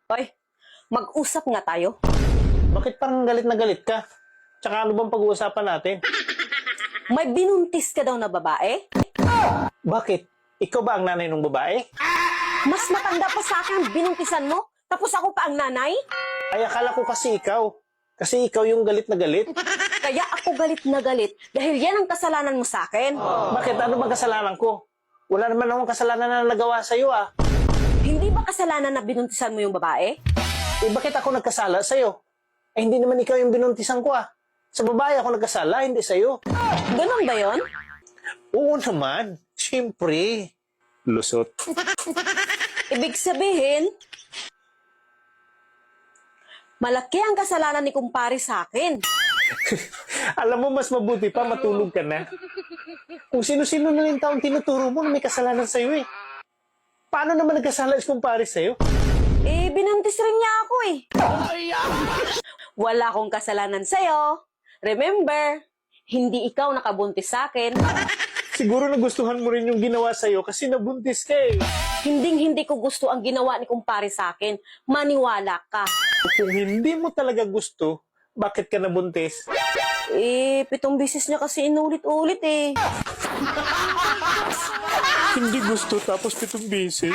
Hoy, mag-usap nga tayo. Bakit parang galit na galit ka? Tsaka ano bang pag-uusapan natin? May binuntis ka daw na babae? Bakit? Ikaw ba ang nanay ng babae? Mas matanda pa sa akin ang binuntisan mo, tapos ako pa ang nanay? Ay, akala ko kasi ikaw. Kasi ikaw yung galit na galit. Kaya ako galit na galit dahil yan ang kasalanan mo sa akin. Bakit? Ano bang kasalanan ko? Wala naman akong kasalanan na nagawa sa'yo ah. Hindi ba kasalanan na binuntisan mo yung babae? Eh, bakit ako nagkasala sa'yo? Eh, hindi naman ikaw yung binuntisan ko ah. Sa babae ako nagkasala, hindi sa'yo. Ganon ba yon? Oo naman. Siyempre. Lusot. Ibig sabihin, malaki ang kasalanan ni kumpare sa akin. Alam mo, mas mabuti pa matulog ka na. Kung sino-sino na yung taong tinuturo mo na may kasalanan sa'yo eh. Paano naman nagkasala si kumpare sa'yo? Eh, binuntis rin niya ako eh. Wala akong kasalanan sa'yo. Remember, hindi ikaw nakabuntis sa akin. Siguro nagustuhan mo rin yung ginawa sa'yo kasi nabuntis ka eh. Hinding-hindi ko gusto ang ginawa ni kumpare sa akin. Maniwala ka. Kung hindi mo talaga gusto, bakit ka nabuntis? Eh, 7 beses niya kasi inulit-ulit eh. Hindi gusto tapos 7 beses.